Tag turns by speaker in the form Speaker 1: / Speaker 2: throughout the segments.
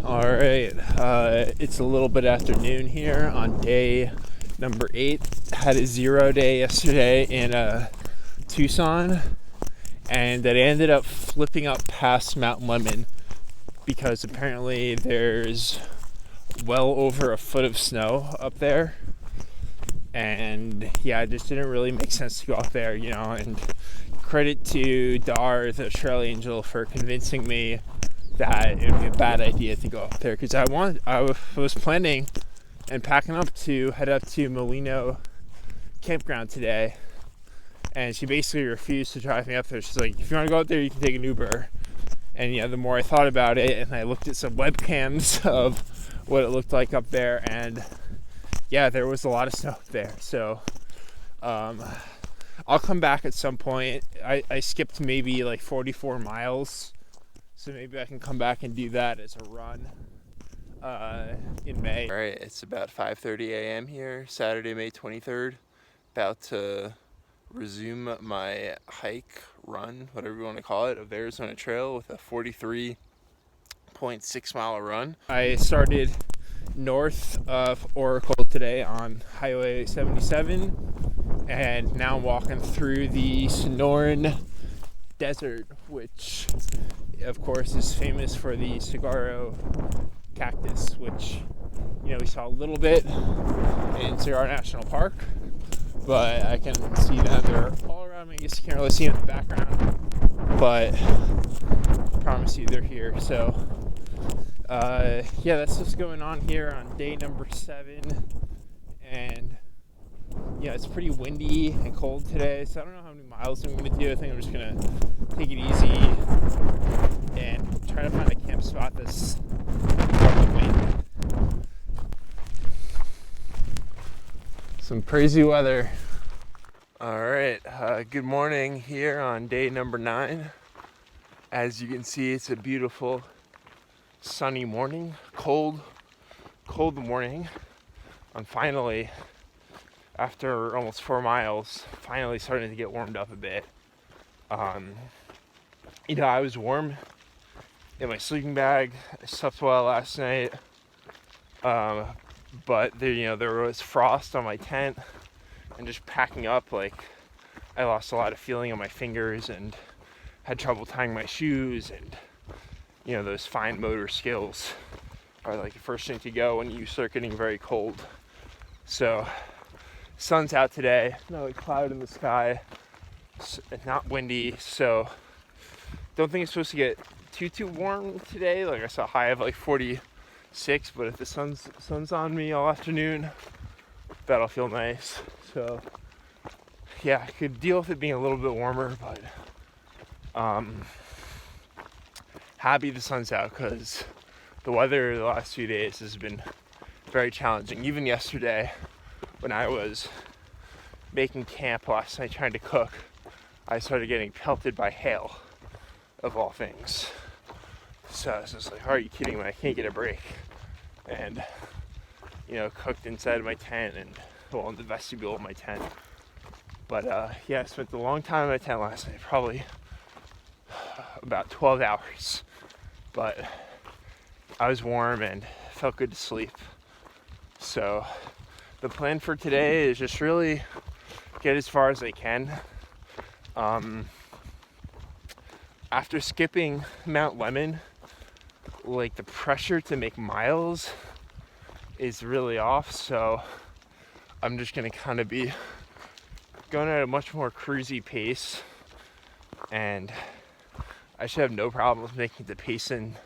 Speaker 1: All right, it's a little bit after noon here on day number 8. Had a 0 day yesterday in Tucson, and that ended up flipping up past Mount Lemmon because apparently there's well over a foot of snow up there. And yeah, it just didn't really make sense to go up there, and credit to Dar, the trail angel, for convincing me that it would be a bad idea to go up there, because I was planning and packing up to head up to Molino campground today, and she basically refused to drive me up there. She's like, if you want to go up there, you can take an Uber. And the more I thought about it, and I looked at some webcams of what it looked like up there, and yeah, there was a lot of snow up there. So I'll come back at some point. I skipped maybe like 44 miles, so maybe I can come back and do that as a run in May. All right, it's about 5:30 a.m. here, Saturday, May 23rd. About to resume my hike, run, whatever you want to call it, of the Arizona Trail with a 43.6 mile run. I started north of Oracle today on Highway 77, and now I'm walking through the Sonoran Desert, which of course is famous for the saguaro cactus, which we saw a little bit in Saguaro National Park, but I can see that they're all around me. I guess you can't really see them in the background, but I promise you they're here. So yeah, that's what's going on here on day number 7, and yeah, it's pretty windy and cold today, so I don't know how many miles I'm going to do. I think I'm just going to take it easy and try to find a camp spot that's wind. Some crazy weather. All right, good morning here on day number 9. As you can see, it's a beautiful sunny morning, cold morning. I'm finally, after almost 4 miles, finally starting to get warmed up a bit. I was warm in my sleeping bag. I slept well last night, but there was frost on my tent, and just packing up, I lost a lot of feeling on my fingers and had trouble tying my shoes, and those fine motor skills are the first thing to go when you start getting very cold. So sun's out today, no cloud in the sky, not windy, so don't think it's supposed to get too warm today. I saw a high of 46, but if the sun's on me all afternoon, that'll feel nice. So yeah, I could deal with it being a little bit warmer, but happy the sun's out, because the weather the last few days has been very challenging. Even yesterday, when I was making camp last night trying to cook, I started getting pelted by hail, of all things. So I was just like, are you kidding me? I can't get a break. And cooked inside of my tent, and in the vestibule of my tent. But yeah, I spent a long time in my tent last night, probably about 12 hours. But I was warm and felt good to sleep. So the plan for today is just really get as far as I can. After skipping Mount Lemmon, the pressure to make miles is really off, so I'm just gonna kind of be going at a much more cruisy pace, and I should have no problems making the Payson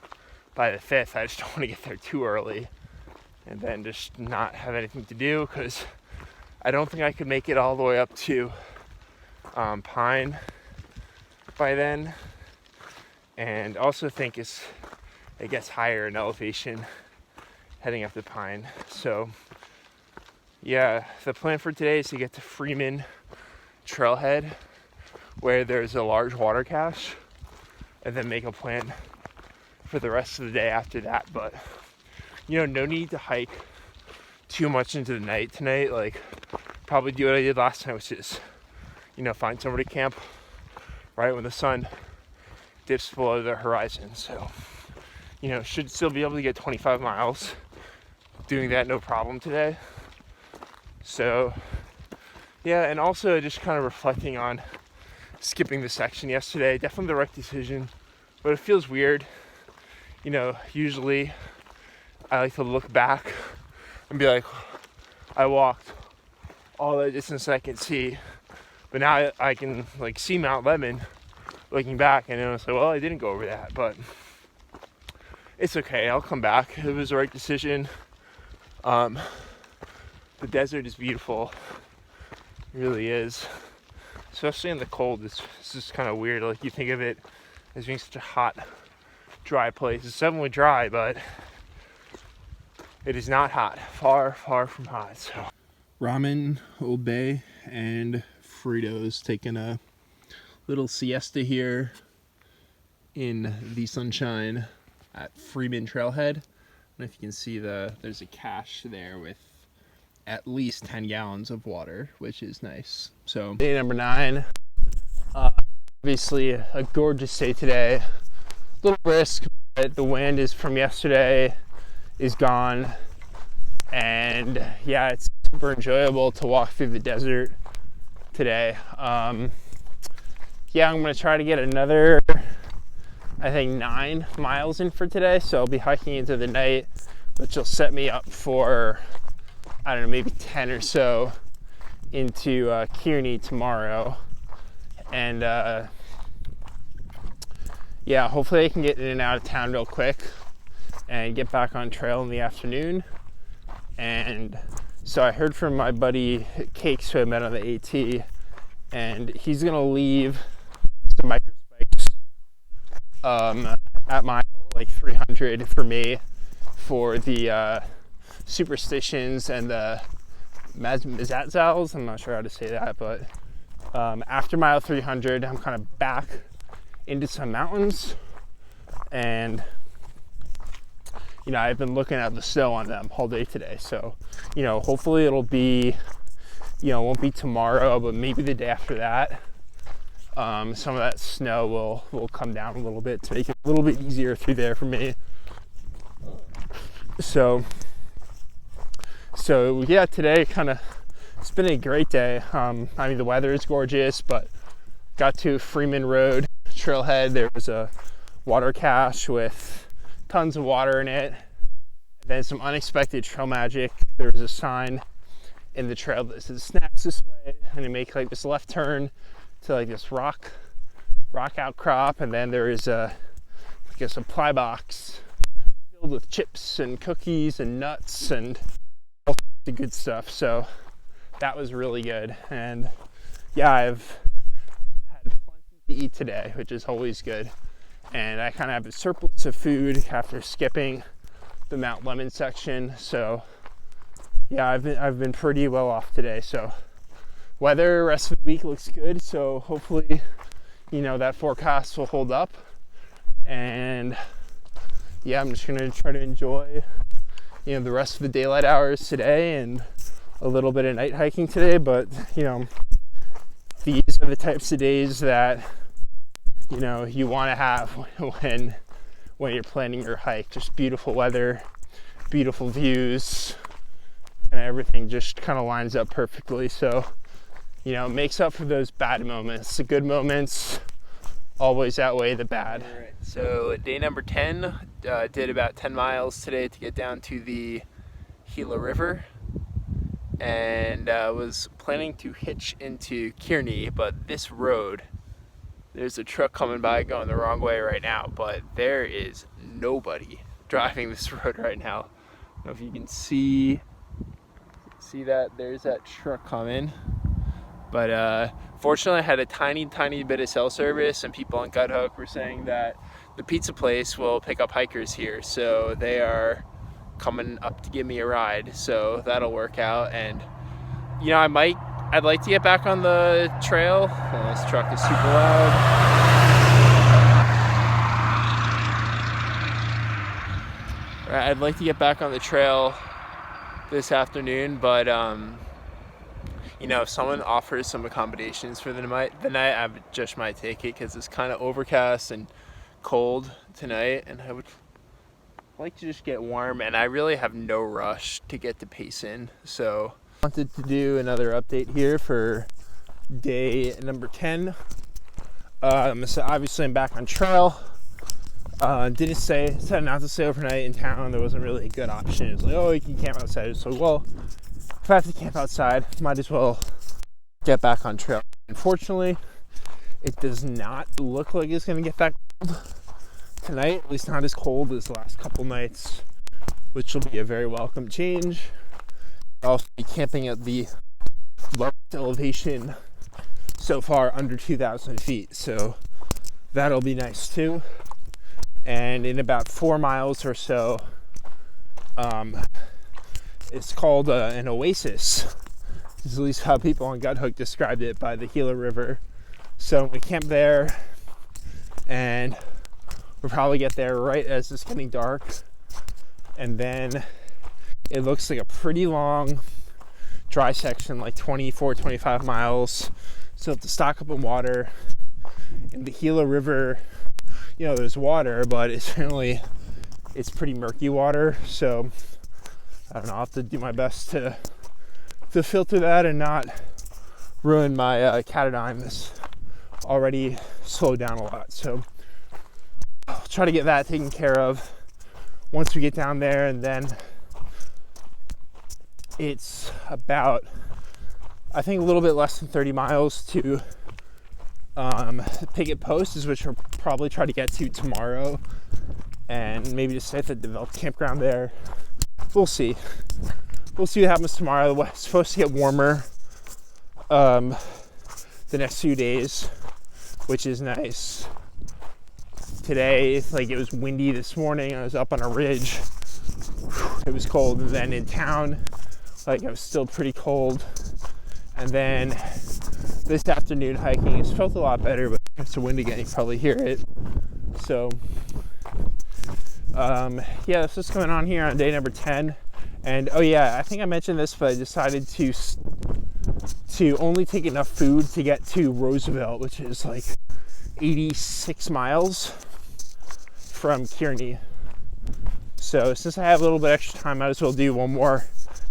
Speaker 1: by the 5th. I just don't want to get there too early and then just not have anything to do, because I don't think I could make it all the way up to Pine by then, and also think it gets higher in elevation heading up to Pine. So yeah, the plan for today is to get to Freeman Trailhead, where there's a large water cache, and then make a plan for the rest of the day after that. But no need to hike too much into the night tonight. Probably do what I did last time, which is find somewhere to camp right when the sun dips below the horizon. So you know, should still be able to get 25 miles. Doing that no problem today. So yeah, and also just kind of reflecting on skipping the section yesterday. Definitely the right decision, but it feels weird. You know, usually I like to look back and be like, I walked all the distance I can see, but now I can like see Mount Lemmon looking back, and I was like, well, I didn't go over that, but it's okay, I'll come back. It was the right decision. The desert is beautiful, it really is, especially in the cold. It's just kind of weird, like you think of it as being such a hot, dry place. It's definitely dry, but it is not hot, far from hot. So ramen, Old Bay, and Fritos, taking a little siesta here in the sunshine at Freeman Trailhead. I don't know if you can see there's a cache there with at least 10 gallons of water, which is nice. So day number 9, obviously a gorgeous day today. A little brisk, but the wind is from yesterday is gone, and yeah, it's super enjoyable to walk through the desert today. Yeah, I'm gonna try to get another, I think, 9 miles in for today, so I'll be hiking into the night, which will set me up for, I don't know, maybe 10 or so into Kearney tomorrow. And yeah, hopefully I can get in and out of town real quick and get back on trail in the afternoon. And so I heard from my buddy Cakes, who I met on the AT, and he's gonna leave some micro spikes at mile like 300 for me for the superstitions and the Mazatzals. I'm not sure how to say that, but after mile 300, I'm kind of back into some mountains, and you know, I've been looking at the snow on them all day today. So, you know, hopefully it'll be, you know, it won't be tomorrow, but maybe the day after that. Some of that snow will come down a little bit to make it a little bit easier through there for me. So yeah, today it's been a great day. I mean, the weather is gorgeous, but got to Freeman Road Trailhead. There was a water cache with tons of water in it. And then some unexpected trail magic. There was a sign in the trail that says snacks this way, and you make like this left turn to like this rock outcrop, and then there is like a supply box filled with chips and cookies and nuts and all kinds of good stuff. So that was really good, and yeah, I've had plenty to eat today, which is always good. And I kind of have a surplus of food after skipping the Mount Lemmon section. So yeah, I've been pretty well off today. So weather rest of the week looks good. So hopefully, you know, that forecast will hold up. And yeah, I'm just gonna try to enjoy, you know, the rest of the daylight hours today and a little bit of night hiking today. But you know, these are the types of days that, you know, you want to have when you're planning your hike. Just beautiful weather, beautiful views, and everything just kind of lines up perfectly. So, you know, it makes up for those bad moments. The good moments always outweigh the bad. All right, so day number 10, did about 10 miles today to get down to the Gila River, and was planning to hitch into Kearney, but this road, there's a truck coming by going the wrong way right now, but there is nobody driving this road right now. I don't know if you can see that. There's that truck coming. But fortunately, I had a tiny bit of cell service, and people on Guthook were saying that the pizza place will pick up hikers here. So they are coming up to give me a ride. So that'll work out. And, you know, I'd like to get back on the trail. Oh, this truck is super loud. I'd like to get back on the trail this afternoon, but you know, if someone offers some accommodations for the night, I just might take it, because it's kind of overcast and cold tonight, and like to just get warm, and I really have no rush to get the pace in. So I wanted to do another update here for day number 10. So obviously I'm back on trail. Didn't said not to stay overnight in town. There wasn't really a good option. It was like, oh, you can camp outside. So, well, if I have to camp outside, might as well get back on trail. Unfortunately, it does not look like it's going to get that cold tonight, at least not as cold as the last couple nights, which will be a very welcome change. I'll also be camping at the lowest elevation so far, under 2,000 feet, so that'll be nice too. And in about 4 miles or so, it's called an oasis. This is at least how people on Guthook described it, by the Gila River. So we camp there, and we'll probably get there right as it's getting dark. And then it looks like a pretty long dry section, like 24, 25 miles. So have to stock up on water. In the Gila River, you know, there's water, but it's pretty murky water. So I don't know, I'll have to do my best to filter that and not ruin my catadime that's already slowed down a lot. So I'll try to get that taken care of once we get down there. And then it's about, I think, a little bit less than 30 miles to Pickett Post, which we'll probably try to get to tomorrow, and maybe just stay at the developed campground there. We'll see what happens tomorrow. It's supposed to get warmer the next few days, which is nice. Today, like, it was windy this morning. I was up on a ridge. It was cold. And then in town, like, it was still pretty cold. And then this afternoon hiking, it's felt a lot better, but if it's a wind again, you probably hear it. So yeah, that's what's going on here on day number 10. And oh yeah, I think I mentioned this, but I decided to only take enough food to get to Roosevelt, which is like 86 miles from Kearney. So since I have a little bit extra time, I might as well do one more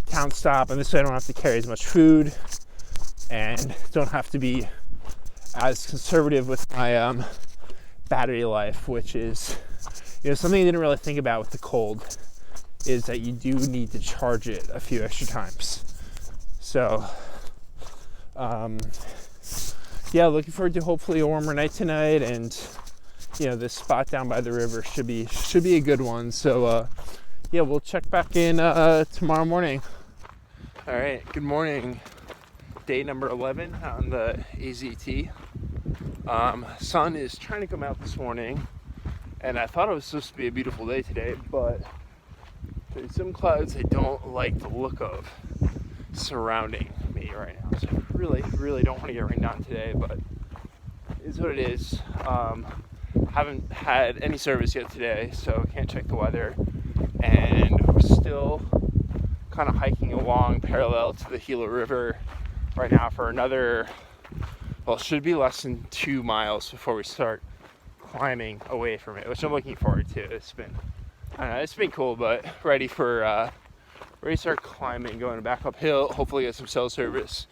Speaker 1: town stop, and this way I don't have to carry as much food and don't have to be as conservative with my battery life, which is, you know, something I didn't really think about with the cold, is that you do need to charge it a few extra times. So yeah, looking forward to hopefully a warmer night tonight, and you know, this spot down by the river should be a good one. So yeah, we'll check back in tomorrow morning. All right, good morning. Day number 11 on the AZT. Sun is trying to come out this morning, and I thought it was supposed to be a beautiful day today, but there's some clouds I don't like the look of surrounding me right now. So I really don't want to get rained on today, but it is what it is. Haven't had any service yet today, so can't check the weather, and we're still kind of hiking along parallel to the Gila River right now for another, well, it should be less than 2 miles before we start climbing away from it, which I'm looking forward to. It's been cool, but ready to start climbing, going back uphill, hopefully get some cell service.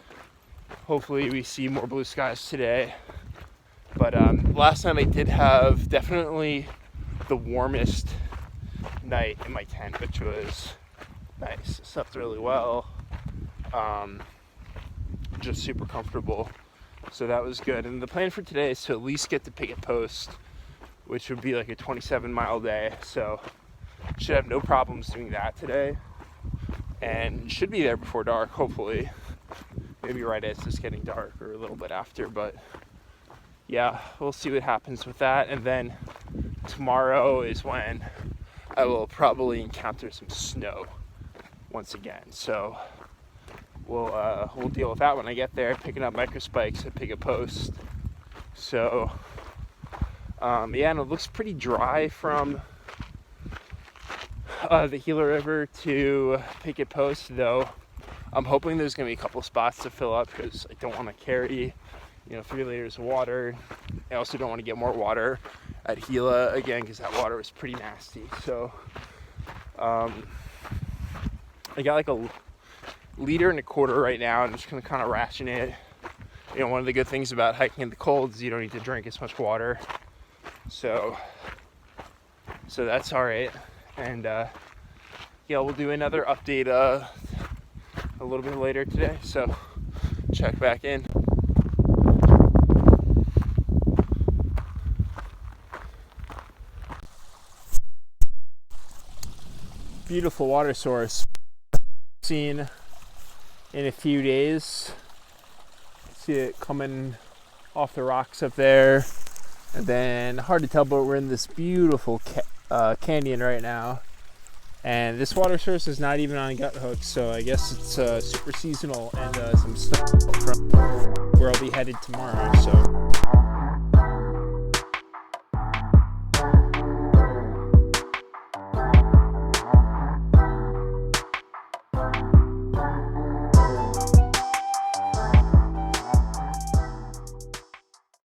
Speaker 1: Hopefully we see more blue skies today. But last night I did have definitely the warmest night in my tent, which was nice. Slept really well. Just super comfortable. So that was good. And the plan for today is to at least get to Pickett Post, which would be like a 27-mile day. So should have no problems doing that today. And should be there before dark, hopefully. Maybe right as it's getting dark or a little bit after. But yeah, we'll see what happens with that. And then tomorrow is when I will probably encounter some snow once again. So we'll deal with that when I get there, picking up microspikes at Pickett Post. So yeah, and it looks pretty dry from the Gila River to Pickett Post, though I'm hoping there's going to be a couple spots to fill up, because I don't want to carry, 3 liters of water. I also don't want to get more water at Gila again, because that water was pretty nasty. So I got like a liter and a quarter right now. I'm just gonna kind of ration it. You know, one of the good things about hiking in the cold is you don't need to drink as much water. So that's all right. And yeah, we'll do another update a little bit later today. So check back in. Beautiful water source. Seen in a few days. See it coming off the rocks up there, and then hard to tell, but we're in this beautiful canyon right now, and this water source is not even on gut hooks, so I guess it's super seasonal, and some stuff from where I'll be headed tomorrow. So